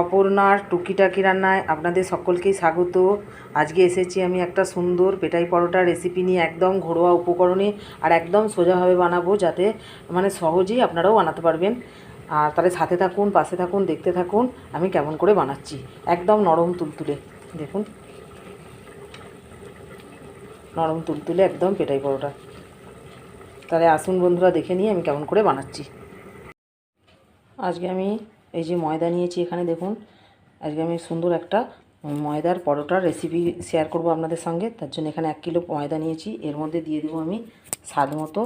অপর্ণার টুকিটাকি রান্নায় আপনাদের সকলকেই স্বাগত। আজকে এসেছি আমি একটা সুন্দর পেটাই পরোটার রেসিপি নিয়ে, একদম ঘরোয়া উপকরণে আর একদম সোজাভাবে বানাবো, যাতে মানে সহজেই আপনারাও বানাতে পারবেন। আর তাহলে সাথে থাকুন, পাশে থাকুন, দেখতে থাকুন আমি কেমন করে বানাচ্ছি। একদম নরম তুলতুলে, দেখুন নরম তুলতুলে একদম পেটাই পরোটা। তাহলে আসুন বন্ধুরা, দেখে নিয়ে আমি কেমন করে বানাচ্ছি। আজকে আমি এই যে ময়দা নিয়েছি, এখানে দেখুন আজকে আমি সুন্দর একটা ময়দার পরোটার রেসিপি শেয়ার করব আপনাদের সঙ্গে। তার জন্য এখানে 1 কিলো ময়দা নিয়েছি, এর মধ্যে দিয়ে দেবো আমি স্বাদ মতো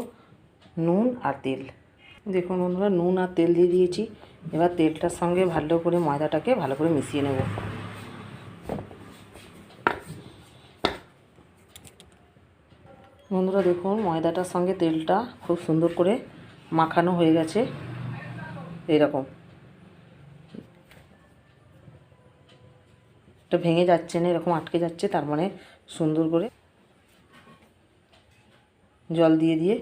নুন আর তেল। দেখুন বন্ধুরা, নুন আর তেল দিয়ে দিয়েছি। এবার তেলটার সঙ্গে ভালো করে ময়দাটাকে ভালো করে মিশিয়ে নেব। বন্ধুরা দেখুন, ময়দাটার সঙ্গে তেলটা খুব সুন্দর করে মাখানো হয়ে গেছে। এরকম এটা ভেঙে যাচ্ছে না, এরকম আটকে যাচ্ছে, তার মানে সুন্দর করে জল দিয়ে দিয়ে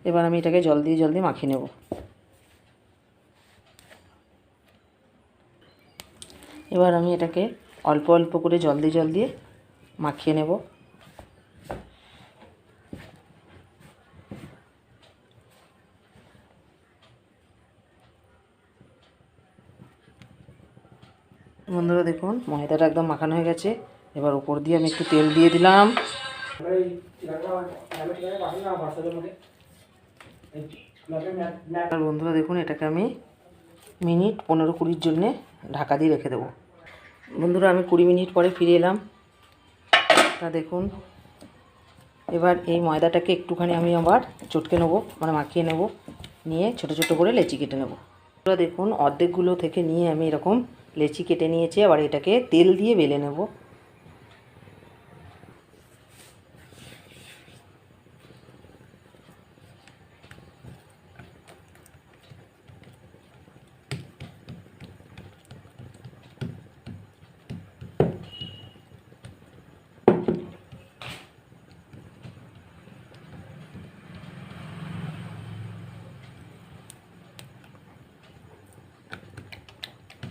এবার আমি এটাকে জল দিয়ে মাখিয়ে নেব। এবার আমি এটাকে অল্প অল্প করে জল দিয়ে মাখিয়ে নেব। বন্ধুরা দেখুন, ময়দাটা একদম মাখানো হয়ে গেছে। এবার উপর দিয়ে আমি একটু তেল দিয়ে দিলাম। আর বন্ধুরা দেখুন, এটাকে আমি মিনিট 15-20 জন্যে ঢাকা দিয়ে রেখে দেবো। বন্ধুরা আমি 20 মিনিট পরে ফিরে এলাম। তা দেখুন, এবার এই ময়দাটাকে একটুখানি আমি আবার চটকে নেবো, মানে মাখিয়ে নেব, নিয়ে ছোট ছোট করে লেচি কেটে নেব। বন্ধুরা দেখুন, অর্ধেকগুলো থেকে নিয়ে আমি এরকম লেচি কেটে নিয়েছি। আবার এটাকে তেল দিয়ে বেলে নেব।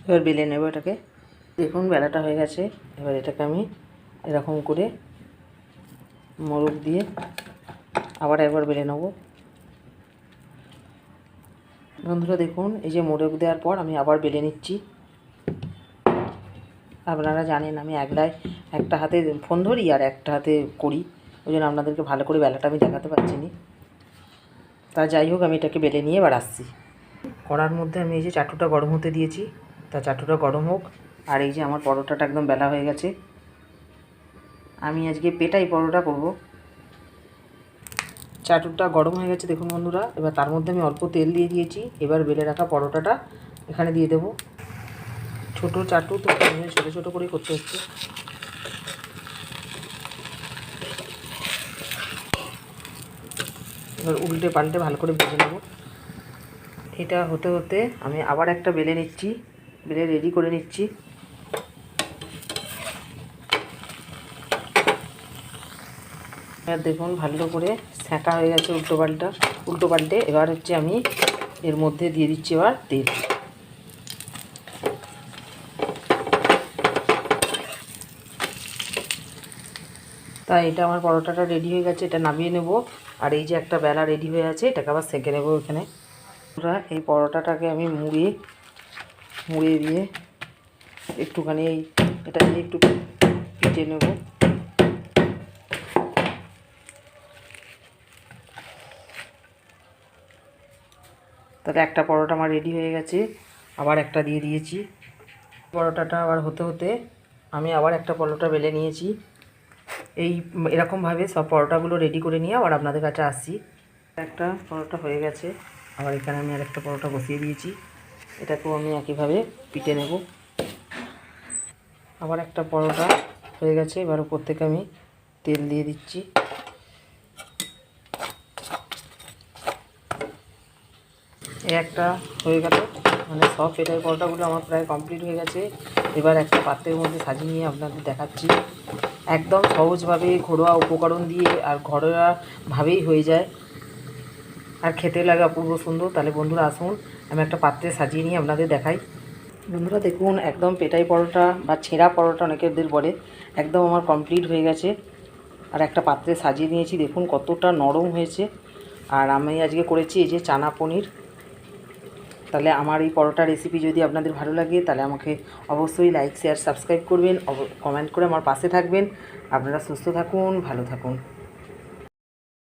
এবার বেলে নেব এটাকে। দেখুন বেলাটা হয়ে গেছে। এবার এটাকে আমি এরকম করে মোড়ক দিয়ে আবার একবার বেলে নেব। বন্ধুরা দেখুন, এই যে মোড়ক দেওয়ার পর আমি আবার বেলে নিচ্ছি। আপনারা জানেন আমি একটা হাতে ফোন ধরি আর একটা হাতে করি, ওই জন্য আপনাদেরকে ভালো করে বেলাটা আমি দেখাতে পারছি না। তা যাই হোক, আমি এটাকে বেলে নিয়ে এবার আসছি। কড়ার মধ্যে আমি এই যে চাটুটা গরম হতে দিয়েছি। তা চাটুটা গরম হোক। আর এই যে আমার পরোটাটা একদম বেলা হয়ে গেছে। আমি আজকে পেটাই পরোটা করব। চাটুটা গরম হয়ে গেছে দেখুন বন্ধুরা। এবার তার মধ্যে আমি অল্প তেল দিয়ে দিয়েছি। এবার বেলে রাখা পরোটাটা এখানে দিয়ে দেবো। ছোট চাটু তো ছোটো ছোটো করেই করতে হচ্ছে। এবার উল্টে পাল্টে ভালো করে ভেজে নেব। এটা হতে হতে আমি আবার একটা বেলে নিচ্ছি, বেলে রেডি করে নিচ্ছি। এবার দেখুন ভালো করে সেঁকা হয়ে গেছে উল্টো পাল্টে। এবার হচ্ছে আমি এর মধ্যে দিয়ে দিচ্ছি এবার তেল। তাই এটা আমার পরোটাটা রেডি হয়ে গেছে, এটা নামিয়ে নেব। আর এই যে একটা বেলা রেডি হয়ে আছে, এটাকে আবার সেঁকে নেব এখানে। এই পরোটাটাকে আমি মুড়িয়ে দিয়ে একটুখানি এটা দিয়ে একটু পিটে নেব। তাহলে একটা পরোটা আমার রেডি হয়ে গেছে, আবার একটা দিয়ে দিয়েছি। পরোটাটা আবার হতে হতে আমি আবার একটা পরোটা বেলে নিয়েছি। এরকমভাবে সব পরোটাগুলো রেডি করে নিয়ে আবার আপনাদের কাছে আসছি। একটা পরোটা হয়ে গেছে, আবার এখানে আমি আরেকটা পরোটা বসিয়ে দিয়েছি। এটাকেও আমি একইভাবে পিটে নেব। আবার একটা পরোটা হয়ে গেছে, এবার উপর থেকে আমি তেল দিয়ে দিচ্ছি। একটা হয়ে গেল, মানে সব পেটাই পরোটাগুলো আমার প্রায় কমপ্লিট হয়ে গেছে। এবার একটা পাত্রের মধ্যে সাজিয়ে নিয়ে আপনাদের দেখাচ্ছি। একদম সহজভাবে ঘরোয়া উপকরণ দিয়ে আর ঘরোয়াভাবেই হয়ে যায়, আর খেতে লাগে অপূর্ব সুন্দর। তাহলে বন্ধুরা আসুন আমি একটা পাত্রে সাজিয়ে নিয়ে আপনাদের দেখাই। বন্ধুরা দেখুন, একদম পেটাই পরোটা বা ছেঁড়া পরোটা অনেকেদের বলে, একদম আমার কমপ্লিট হয়ে গেছে। আর একটা পাত্রে সাজিয়ে নিয়েছি, দেখুন কতটা নরম হয়েছে। আর আমি আজকে করেছি এই যে চানা পনির। তাহলে আমার এই পরোটা রেসিপি যদি আপনাদের ভালো লাগে তাহলে আমাকে অবশ্যই লাইক শেয়ার সাবস্ক্রাইব করবেন, কমেন্ট করে আমার পাশে থাকবেন। আপনারা সুস্থ থাকুন, ভালো থাকুন।